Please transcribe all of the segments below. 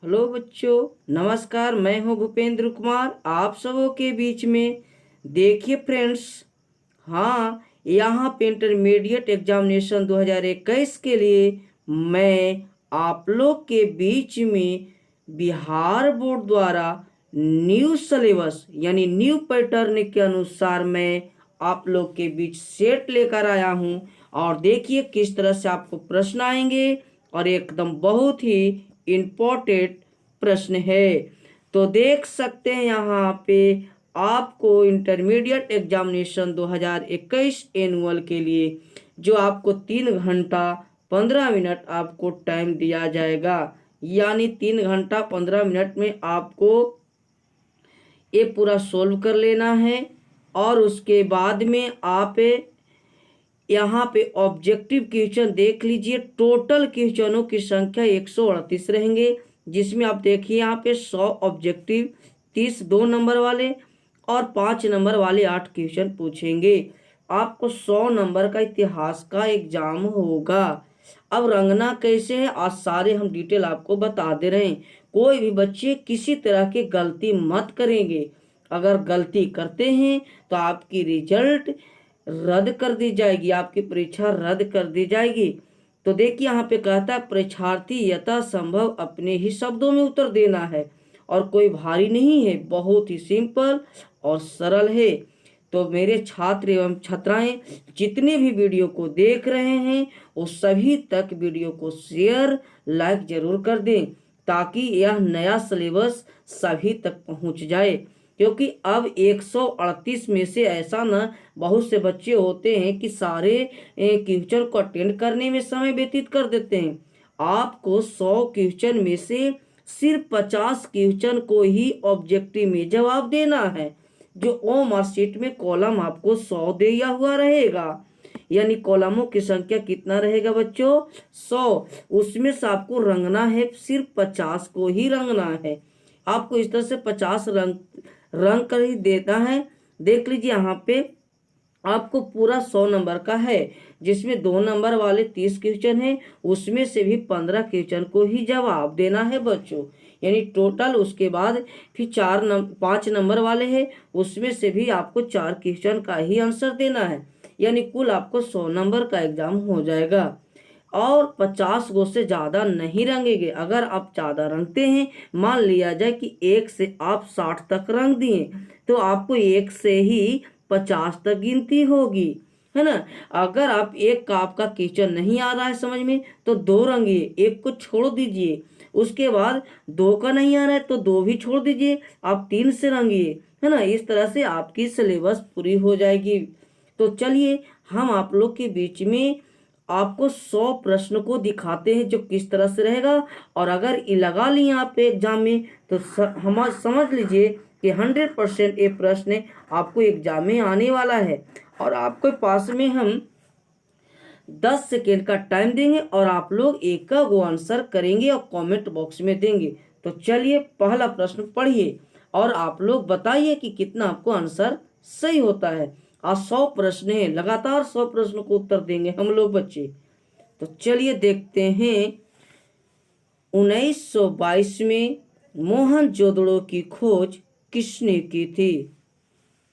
Hello बच्चों, नमस्कार। मैं हूं भूपेंद्र कुमार, आप सबों के बीच में। देखिए फ्रेंड्स, हाँ, यहाँ पे इंटरमीडिएट एग्जामिनेशन 2021 के लिए मैं आप लोग के बीच में बिहार बोर्ड द्वारा न्यू सिलेबस यानी न्यू पैटर्न के अनुसार मैं आप लोग के बीच सेट लेकर आया हूँ। और देखिए किस तरह से आपको प्रश्न आएंगे, और एकदम बहुत ही इम्पोर्टेंट प्रश्न है। तो देख सकते हैं यहाँ पे आपको इंटरमीडिएट एग्जामिनेशन 2021 एनुअल के लिए जो आपको 3 घंटा 15 मिनट आपको टाइम दिया जाएगा। यानी 3 घंटा 15 मिनट में आपको ये पूरा सोल्व कर लेना है। और उसके बाद में आप यहाँ पे ऑब्जेक्टिव क्वेश्चन देख लीजिए। टोटल क्वेश्चनों की संख्या 138 रहेंगे, जिसमें आप देखिए यहाँ पे 100 ऑब्जेक्टिव, 30 2 नंबर वाले और 5 नंबर वाले 8 क्वेश्चन पूछेंगे। आपको 100 नंबर का इतिहास का एग्जाम होगा। अब रंगना कैसे है आज सारे हम डिटेल आपको बता दे रहे हैं। कोई भी बच्चे किसी तरह की गलती मत करेंगे। अगर गलती करते हैं तो आपकी रिजल्ट रद्द कर दी जाएगी, आपकी परीक्षा रद्द कर दी जाएगी। तो देखिए यहाँ पे कहता है परीक्षार्थी यथासंभव अपने ही शब्दों में उत्तर देना है, और कोई भारी नहीं है, बहुत ही सिंपल और सरल है। तो मेरे छात्र एवं छात्राएं जितने भी वीडियो को देख रहे हैं वो सभी तक वीडियो को शेयर लाइक जरूर कर दें, ताकि यह नया सिलेबस सभी तक पहुंच जाए। क्योंकि अब 138 में से ऐसा न बहुत से बच्चे होते हैं कि सारे क्वेश्चन को अटेंड करने में समय व्यतीत कर देते हैं। आपको 100 क्वेश्चन में से सिर्फ 50 क्वेश्चन को ही ऑब्जेक्टिव में जवाब देना है। जो ओ मार्कशीट में कॉलम आपको 100 दिया हुआ रहेगा, यानी कॉलमों की संख्या कितना रहेगा बच्चों? 100। उसमें से आपको रंगना है, सिर्फ 50 को ही रंगना है। आपको इस तरह से 50 रंग कर ही देता है। देख लीजिए यहाँ पे आपको पूरा 100 नंबर का है, जिसमें 2 नंबर वाले 30 क्वेश्चन है, उसमें से भी 15 क्वेश्चन को ही जवाब देना है बच्चों। यानी टोटल उसके बाद फिर 5 नंबर वाले हैं, उसमें से भी आपको 4 क्वेश्चन का ही आंसर देना है। यानी कुल आपको 100 नंबर का एग्जाम हो जाएगा। और 50 गो से ज़्यादा नहीं रंगेंगे। अगर आप ज़्यादा रंगते हैं, मान लिया जाए कि 1 से आप 60 तक रंग दिए, तो आपको 1 से ही 50 तक गिनती होगी, है ना। अगर आप एक का आपका क्वेश्चन नहीं आ रहा है समझ में, तो 2 रंगिए, 1 को छोड़ दीजिए। उसके बाद 2 का नहीं आ रहा है तो 2 भी छोड़ दीजिए, आप 3 से रंगिए, है ना। इस तरह से आपकी सिलेबस पूरी हो जाएगी। तो चलिए हम आप लोग के बीच में आपको 100 प्रश्न को दिखाते हैं जो किस तरह से रहेगा। और अगर ये लगा लिए आप एग्जाम में तो हम समझ लीजिए कि 100% ये प्रश्न आपको एग्जाम में आने वाला है। और आपके पास में हम 10 सेकेंड का टाइम देंगे, और आप लोग एक का वो आंसर करेंगे और कमेंट बॉक्स में देंगे। तो चलिए पहला प्रश्न पढ़िए और आप लोग बताइए कि कितना आपको आंसर सही होता है। आज 100 प्रश्न है, लगातार 100 प्रश्न को उत्तर देंगे हम लोग बच्चे। तो चलिए देखते हैं। 1922 में मोहनजोदड़ो की खोज किसने की थी?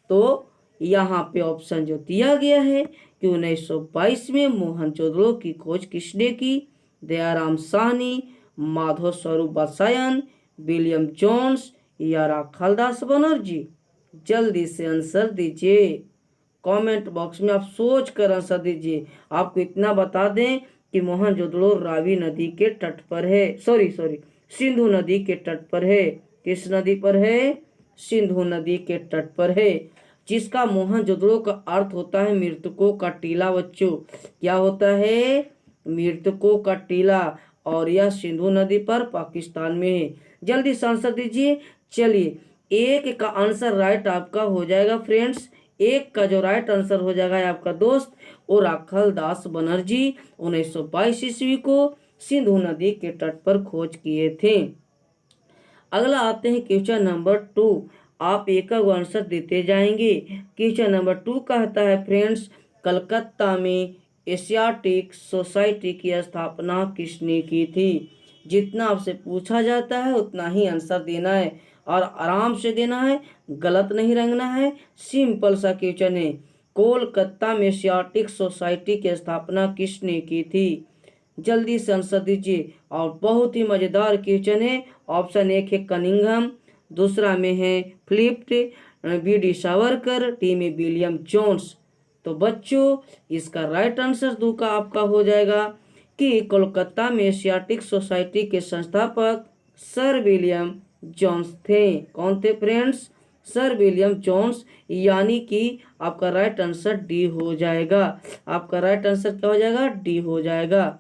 तो यहाँ पे ऑप्शन जो दिया गया है कि 1922 में मोहनजोदड़ो की खोज किसने की? दयाराम साहनी, माधव स्वरूप बसायन, विलियम जोन्स या राखालदास बनर्जी। जल्दी से आंसर दीजिए, कमेंट बॉक्स में आप सोच कर आंसर दीजिए। आपको इतना बता दें कि मोहनजोदड़ो रावी नदी के तट पर है, सॉरी सिंधु नदी के तट पर है। किस नदी पर है? सिंधु नदी के तट पर है, जिसका मोहनजोदड़ो का अर्थ होता है मृतकों का टीला। बच्चों क्या होता है? मृतकों का टीला। और यह सिंधु नदी पर पाकिस्तान में है। जल्दी से आंसर दीजिए। चलिए, एक का आंसर राइट आपका हो जाएगा फ्रेंड्स। एक का जो राइट आंसर हो जाएगा आपका दोस्त वो राखालदास बनर्जी 1922 ईस्वी को सिंधु नदी के तट पर खोज किए थे। अगला आते हैं क्वेश्चन नंबर 2। आप एक का आंसर देते जाएंगे। क्वेश्चन नंबर 2 कहता है फ्रेंड्स, कलकत्ता में एशियाटिक सोसाइटी की स्थापना किसने की थी? जितना आपसे पूछा जाता है उतना ही आंसर देना है और आराम से देना है, गलत नहीं रंगना है। सिंपल सा क्वेश्चन है, कोलकाता में एशियाटिक सोसाइटी की स्थापना किसने की थी? जल्दी से आंसर दीजिए। और बहुत ही मजेदार क्वेश्चन है। ऑप्शन एक है कनिंघम, दूसरा में है फिलिप बी.डी. सावरकर, डी में विलियम जोन्स। तो बच्चों इसका राइट आंसर दो का आपका हो जाएगा कि कोलकाता में एशियाटिक सोसाइटी के संस्थापक सर विलियम जोन्स थे। कौन थे फ्रेंड्स? सर विलियम जोन्स, यानी कि आपका राइट आंसर डी हो जाएगा। आपका राइट आंसर क्या हो जाएगा? डी हो जाएगा।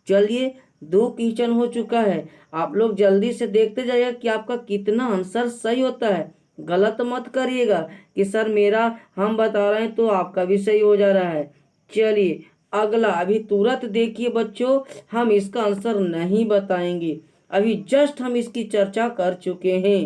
चलिए 2 क्वेश्चन हो चुका है। आप लोग जल्दी से देखते जाइएगा कि आपका कितना आंसर सही होता है। गलत मत करिएगा कि सर मेरा हम बता रहे हैं तो आपका भी सही हो जा रहा है। चलिए अगला, अभी तुरंत देखिए बच्चों, हम इसका आंसर नहीं बताएंगे, अभी जस्ट हम इसकी चर्चा कर चुके हैं।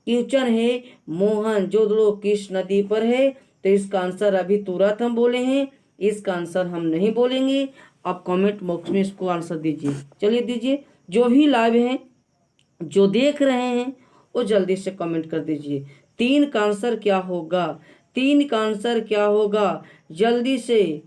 क्वेश्चन है मोहनजोदड़ो किस नदी पर है? तो इसका आंसर अभी तुरंत हम बोले हैं, इसका आंसर हम नहीं बोलेंगे। आप कमेंट बॉक्स में इसको आंसर दीजिए। चलिए दीजिए, जो भी लाइव हैं, जो देख रहे हैं, वो जल्दी से कमेंट कर दीजिए। 3 का आंसर क्या होगा? 3 का आंसर क्या होगा? जल्दी से,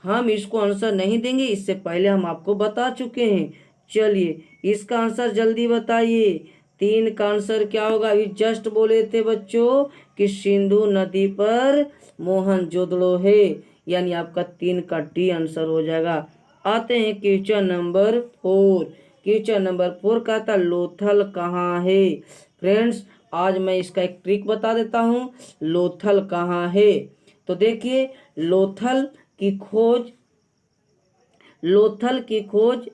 हम इसको आंसर नहीं देंगे, इससे पहले हम आपको बता चुके हैं। चलिए इसका आंसर जल्दी बताइए। 3 का आंसर क्या होगा? अभी जस्ट बोले थे बच्चों कि सिंधु नदी पर मोहनजोदड़ो है, यानी आपका 3 का डी आंसर हो जाएगा। आते हैं क्वेश्चन नंबर 4। क्वेश्चन नंबर 4 का था लोथल कहाँ है? फ्रेंड्स आज मैं इसका एक ट्रिक बता देता हूँ, लोथल कहाँ है। तो देखिए लोथल की खोज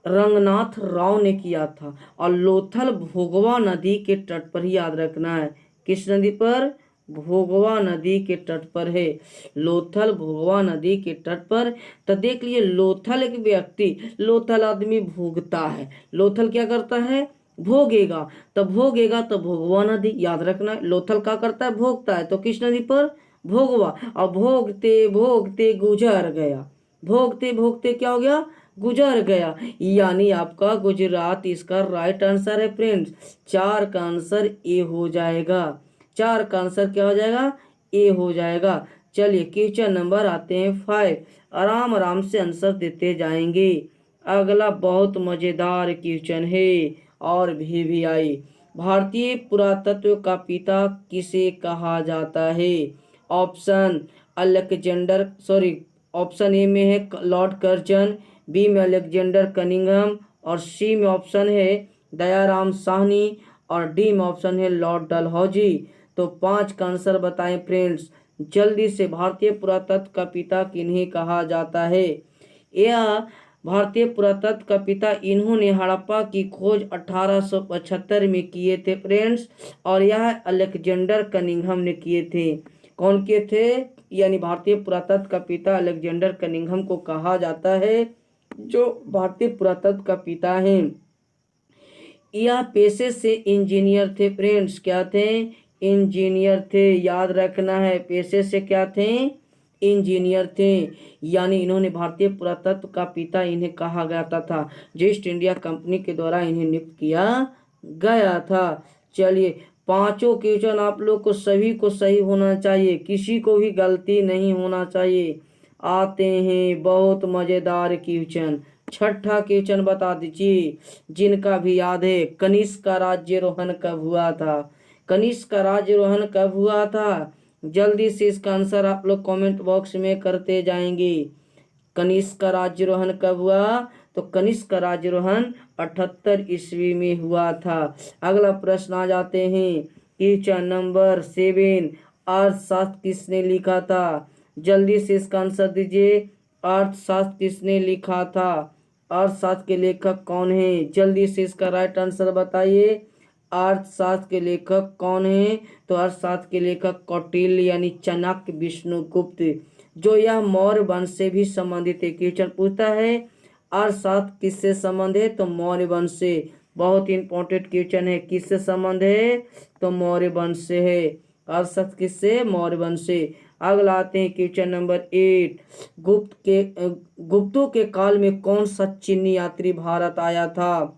रंगनाथ राव ने किया था और लोथल भोगवा नदी के तट पर ही, याद रखना है। किस नदी पर? भोगवा नदी के तट पर है। लोथल भोगवा नदी के तट पर। तो देख लिए, लोथल एक व्यक्ति, लोथल आदमी भोगता है। लोथल क्या करता है? भोगेगा। तो भोगेगा तो भोगवा नदी, याद रखना है। लोथल क्या करता है? भोगता है। तो किस नदी पर? भोगवा। और भोगते भोगते गुजर गया। भोगते भोगते क्या हो गया? गुजर गया, यानी आपका गुजरात इसका राइट आंसर है फ्रेंड्स। 4 का आंसर ए हो जाएगा। 4 का आंसर क्या हो जाएगा? ए हो जाएगा। चलिए क्वेश्चन नंबर आते हैं 5। आराम आराम से आंसर देते जाएंगे। अगला बहुत मजेदार क्वेश्चन है और भी आई। भारतीय पुरातत्व का पिता किसे कहा जाता है? ऑप्शन ऑप्शन ए में है लॉर्ड कर्जन, बी में अलेक्जेंडर कनिंघम और सी में ऑप्शन है दयाराम साहनी और डी में ऑप्शन है लॉर्ड डलहौजी। तो 5 का आंसर बताएं फ्रेंड्स जल्दी से। भारतीय पुरातत्व का पिता किन्हें कहा जाता है? यह भारतीय पुरातत्व का पिता, इन्होंने हड़प्पा की खोज 1875 में किए थे फ्रेंड्स, और यह अलेक्जेंडर कनिंघम ने किए थे। कौन किए थे? यानी भारतीय पुरातत्व का पिता अलेक्जेंडर कनिंघम को कहा जाता है, जो भारतीय पुरातत्व का पिता हैं। यह पेशे से इंजीनियर थे फ्रेंड्स। क्या थे? इंजीनियर थे, याद रखना है। पेशे से क्या थे? इंजीनियर थे, यानी इन्होंने भारतीय पुरातत्व का पिता इन्हें कहा जाता था, जो ईस्ट इंडिया कंपनी के द्वारा इन्हें नियुक्त किया गया था। चलिए 5 क्वेश्चन आप लोग को सभी को सही होना चाहिए, किसी को भी गलती नहीं होना चाहिए। आते हैं बहुत मजेदार क्वेश्चन। 6ठा क्वेश्चन बता दीजिए, जिनका भी याद है। कनिष्क का राज्यारोहण कब हुआ था? कनिष्क का राज्यारोहण कब हुआ था? जल्दी से इसका आंसर आप लोग कमेंट बॉक्स में करते जाएंगे। कनिष्क का राज्यारोहण कब हुआ? तो कनिष्क का राज्यारोहण 78 ईस्वी में हुआ था। अगला प्रश्न आ जाते हैं क्वेश्चन नंबर 7। अर्थशास्त्र किसने लिखा था? जल्दी से इसका आंसर दीजिए। अर्थशास्त्र किसने लिखा था? अर्थशास्त्र के लेखक कौन है? जल्दी से इसका राइट आंसर बताइए। अर्थशास्त्र के लेखक कौन है? तो अर्थशास्त्र के लेखक कौटिल्य यानी चाणक्य विष्णुगुप्त, जो यह मौर्य वंश से भी संबंधित है। क्वेश्चन पूछता है अर्थशास्त्र किससे संबंध है? तो मौर्य वंश से। बहुत इंपॉर्टेंट क्वेश्चन है, किससे संबंध है? तो मौर्य वंश से है। अर्थशास्त्र किससे? मौर्य वंश से। अगला आते हैं क्वेश्चन नंबर 8। गुप्तों के काल में कौन सा चीनी यात्री भारत आया था?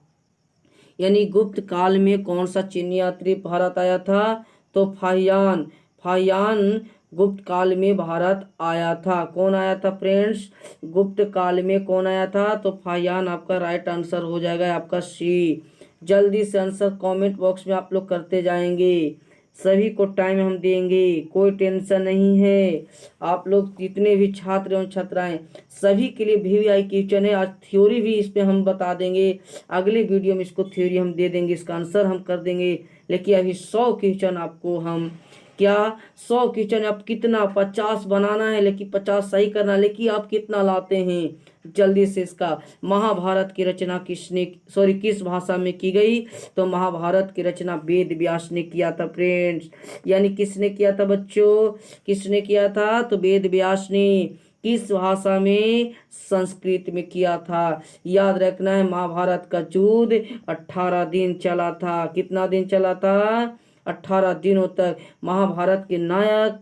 यानी गुप्त काल में कौन सा चीनी यात्री भारत आया था? तो फाहियान। फाहियान गुप्त काल में भारत आया था। कौन आया था फ्रेंड्स? गुप्त काल में कौन आया था? तो फाहियान आपका राइट आंसर हो जाएगा आपका सी। जल्दी से आंसर कमेंट बॉक्स में आप लोग करते जाएंगे, सभी को टाइम हम देंगे, कोई टेंशन नहीं है। आप लोग जितने भी छात्र एवं छात्राएं सभी के लिए VVI क्वेश्चन है। आज थ्योरी भी इस पे हम बता देंगे, अगले वीडियो में इसको थ्योरी हम दे देंगे, इसका आंसर हम कर देंगे। लेकिन अभी 100 क्वेश्चन आपको हम क्या 100 क्वेश्चन आप कितना 50 बनाना है, लेकिन 50 सही करना, लेकिन आप कितना लाते हैं जल्दी से। इसका महाभारत की रचना किस भाषा में की गई? तो महाभारत की रचना वेद व्यास ने किया था फ्रेंड्स। यानी किसने किया था बच्चों? किसने किया था? तो वेद व्यास ने। किस भाषा में? संस्कृत में किया था। याद रखना है, महाभारत का युद्ध 18 दिन चला था। कितना दिन चला था? 18 दिनों तक। महाभारत के नायक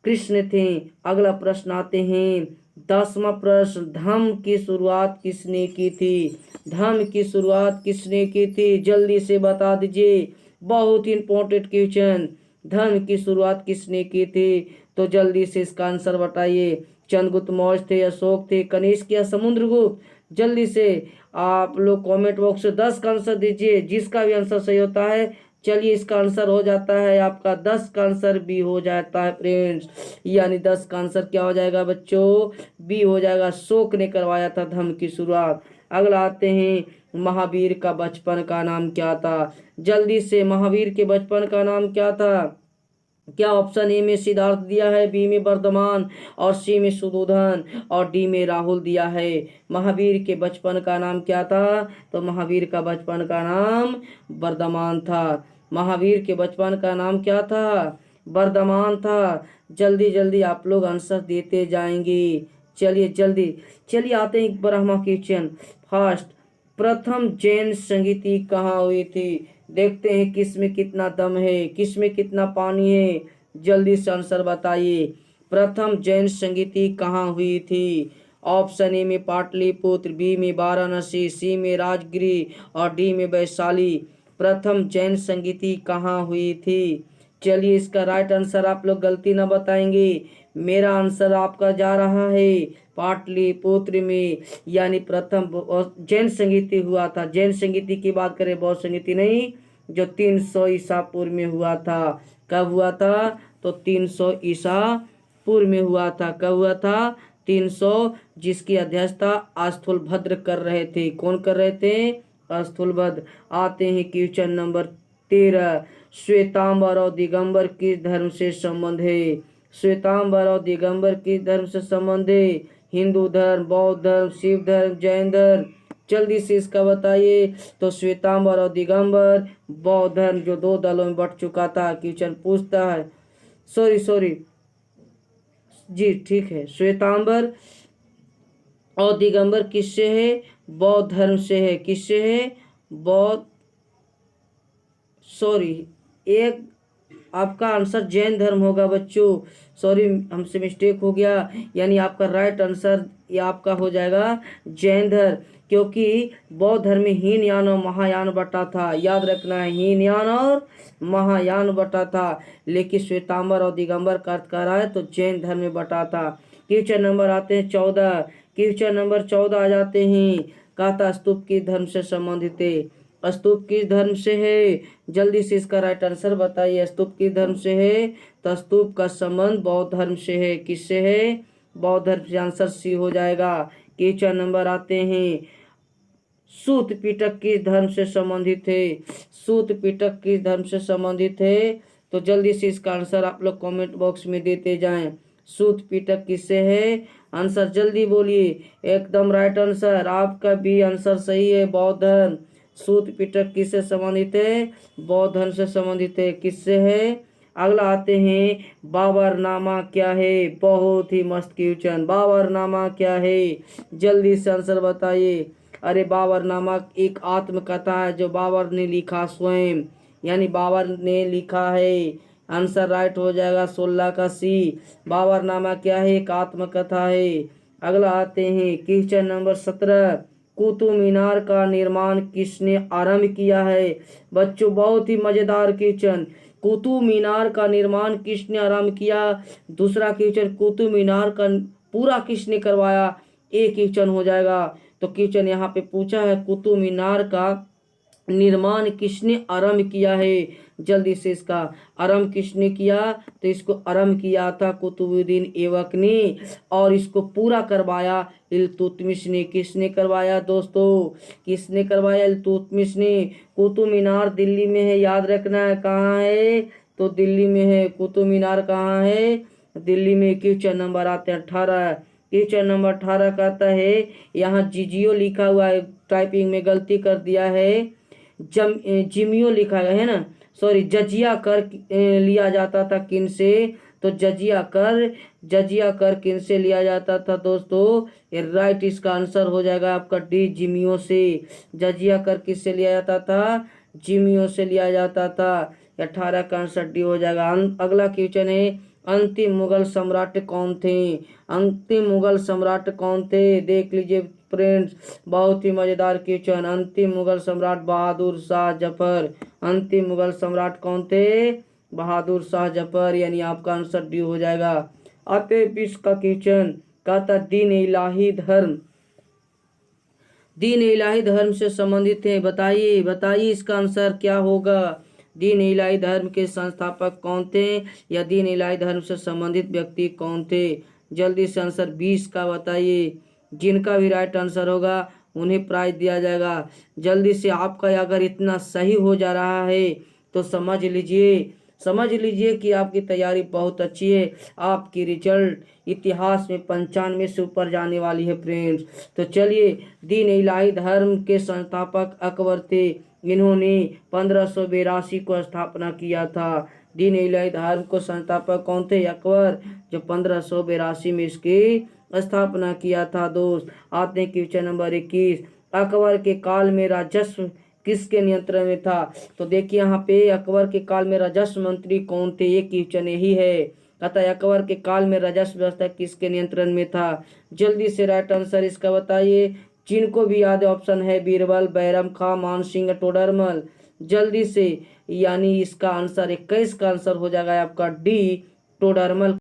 कृष्ण थे। अगला प्रश्न आते हैं 10वां प्रश्न, धर्म की शुरुआत किसने की थी? धर्म की शुरुआत किसने की थी? जल्दी से बता दीजिए, बहुत ही इंपॉर्टेंट क्वेश्चन। धर्म की शुरुआत किसने की थी? तो जल्दी से इसका आंसर बताइए। चंद्रगुप्त मौर्य थे, अशोक थे, कनिष्क या समुद्रगुप्त? जल्दी से आप लोग कमेंट बॉक्स से 10 का आंसर दीजिए। जिसका भी आंसर सही होता है, चलिए इसका आंसर हो जाता है आपका 10 का आंसर बी हो जाता है फ्रेंड्स। यानी 10 का आंसर क्या हो जाएगा बच्चों? बी हो जाएगा। अशोक ने करवाया था धर्म की शुरुआत। अगला आते हैं, महावीर का बचपन का नाम क्या था? जल्दी से, महावीर के बचपन का नाम क्या था? क्या ऑप्शन ए में सिद्धार्थ दिया है, बी में वर्धमान, और सी में सुधोधन, और डी में राहुल दिया है? महावीर के बचपन का नाम क्या था? तो महावीर का बचपन का नाम वर्धमान था। महावीर के बचपन का नाम क्या था? वर्धमान था। जल्दी जल्दी आप लोग आंसर देते जाएंगे। चलिए जल्दी, चलिए आते हैं ब्रह्मा क्वेश्चन फर्स्ट। प्रथम जैन संगीति कहाँ हुई थी? देखते हैं किस में कितना दम है, किस में कितना पानी है। जल्दी से आंसर बताइए। प्रथम जैन संगीति कहाँ हुई थी? ऑप्शन ए में पाटलिपुत्र, बी में वाराणसी, सी में राजगृह, और डी में वैशाली। प्रथम जैन संगीति कहाँ हुई थी? चलिए इसका राइट आंसर आप लोग गलती ना बताएंगे। मेरा आंसर आपका जा रहा है पाटलिपुत्र में। यानी प्रथम जैन संगीति हुआ था। जैन संगीति की बात करें, बौद्ध संगीति नहीं, जो 300 ईसा पूर्व में हुआ था। कब हुआ था? तो 300 ईसा पूर्व में हुआ था। कब हुआ था? 300, जिसकी अध्यक्षता स्थूलभद्र कर रहे थे। कौन कर रहे थे? स्थूलभद्र। आते हैं क्वेश्चन नंबर 13। श्वेतांबर और दिगंबर किस धर्म से संबंध है? श्वेतांबर और दिगंबर किस धर्म से संबंध है? हिंदू धर्म, बौद्ध धर्म, शिव धर्म, जैन धर्म? जल्दी से इसका बताइए। तो श्वेतांबर और दिगंबर बौद्ध धर्म, जो 2 दलों में बट चुका था। क्वेश्चन पूछता है, सॉरी जी ठीक है, श्वेतांबर और दिगंबर किससे है? बौद्ध धर्म से है। किससे है? बौद्ध, एक आपका आंसर जैन धर्म होगा बच्चों। सॉरी, हमसे मिस्टेक हो गया। यानी आपका राइट आंसर ये आपका हो जाएगा जैन धर्म, क्योंकि बौद्ध धर्म में हीनयान और महायान बटा था। याद रखना है, हीनयान और महायान बटा था। लेकिन श्वेतांबर और दिगंबर का अर्थ कर रहा है तो जैन धर्म में बटा था। क्वेश्चन नंबर आते हैं 14। क्वेश्चन नंबर 14 आ जाते हैं। कहता स्तूप किस धर्म से संबंधित है? स्तूप किस धर्म से है? जल्दी से इसका राइट आंसर बताइए। स्तूप किस धर्म से है? तो स्तूप का संबंध बौद्ध धर्म से है। किससे है? बौद्ध धर्म से। आंसर सी हो जाएगा। क्वेश्चन नंबर आते हैं, सूत पिटक किस धर्म से संबंधित है? सूत पिटक किस धर्म से संबंधित है? तो जल्दी से इसका आंसर आप लोग कमेंट बॉक्स में देते जाएं। सूत पिटक किससे है? आंसर जल्दी बोलिए। एकदम राइट आंसर आपका बी आंसर सही है, बौद्ध धर्म। सूत पिटक किससे संबंधित है? बौद्ध धर्म से संबंधित है। किससे है? अगला आते हैं, बाबरनामा क्या है? बहुत ही मस्त क्वेश्चन। बाबरनामा क्या है? जल्दी से आंसर बताइए। अरे बाबरनामा एक आत्मकथा है जो बाबर ने लिखा स्वयं, यानी बाबर ने लिखा है। आंसर राइट हो जाएगा 16 का सी। बाबरनामा क्या है? एक आत्मकथा है। अगला आते हैं क्वेश्चन नंबर 17। कुतुब मीनार का निर्माण किसने आरंभ किया है? बच्चों बहुत ही मजेदार क्वेश्चन। कुतुब मीनार का निर्माण किसने आरंभ किया? दूसरा क्वेश्चन, कुतुब मीनार का पूरा किसने करवाया? एक क्वेश्चन हो जाएगा। तो क्वेश्चन यहाँ पे पूछा है कुतुब मीनार का निर्माण किसने आरंभ किया है? जल्दी से इसका आरंभ किसने किया? तो इसको आरंभ किया था कुतुबुद्दीन ऐबक ने, और इसको पूरा करवाया इल्तुतमिश ने। किसने करवाया दोस्तों? किसने करवाया? इल्तुतमिश ने। कुतुब मीनार दिल्ली में है, याद रखना है। कहाँ है? तो दिल्ली में है। कुतुब मीनार कहाँ है? दिल्ली में। क्वेश्चन नंबर आते हैं 18। क्वेश्चन नंबर 18 कहता है, यहाँ जिजियो लिखा हुआ है, टाइपिंग में गलती कर दिया है, जिमियो लिखा है ना, सॉरी, जजिया कर लिया जाता था किन से? तो जजिया कर किन से लिया जाता था दोस्तों? ये राइट, इसका आंसर हो जाएगा आपका डी, जिमियो से। जजिया कर किससे लिया जाता था? जिमियो से लिया जाता था। 18 का आंसर डी हो जाएगा। अगला क्वेश्चन है, अंतिम मुगल सम्राट कौन थे? अंतिम मुगल सम्राट कौन थे? देख लीजिए फ्रेंड्स, बहुत ही मजेदार क्वेश्चन। अंतिम मुगल सम्राट बहादुर शाह जफर। अंतिम मुगल सम्राट कौन थे? बहादुर शाह जफर, यानी आपका आंसर डी हो जाएगा। आते 20 का क्वेश्चन, कहता दीन इलाही धर्म, दीन इलाही धर्म से संबंधित है, बताइए बताइए इसका आंसर क्या होगा? दीन इलाही धर्म के संस्थापक कौन थे, या दीन इलाही धर्म से संबंधित व्यक्ति कौन थे? जल्दी से आंसर 20 का बताइए। जिनका भी राइट आंसर होगा उन्हें प्राइज दिया जाएगा। जल्दी से, आपका अगर इतना सही हो जा रहा है तो समझ लीजिए कि आपकी तैयारी बहुत अच्छी है। आपकी रिजल्ट इतिहास में 95 से ऊपर जाने वाली है फ्रेंड्स। तो चलिए, दीन इलाही धर्म के संस्थापक अकबर थे। इन्होंने 1582 को स्थापना किया था। दीन इलाही धर्म को संस्थापक कौन थे? अकबर, जो 1582 में इसकी स्थापना किया था दोस्त। आते हैं क्वेश्चन नंबर 21, अकबर के काल में राजस्व किसके नियंत्रण में था? तो देखिए यहाँ पे अकबर के काल में राजस्व मंत्री कौन थे? ये क्वेश्चन यही है। कहता है अकबर के काल में राजस्व व्यवस्था किसके नियंत्रण में था? जल्दी से राइट आंसर इसका बताइए। जिनको भी याद है, ऑप्शन है बीरबल, बैरम खां, मान सिंह, टोडरमल। जल्दी से, यानी इसका आंसर 21 का आंसर हो जाएगा आपका डी, टोडरमल।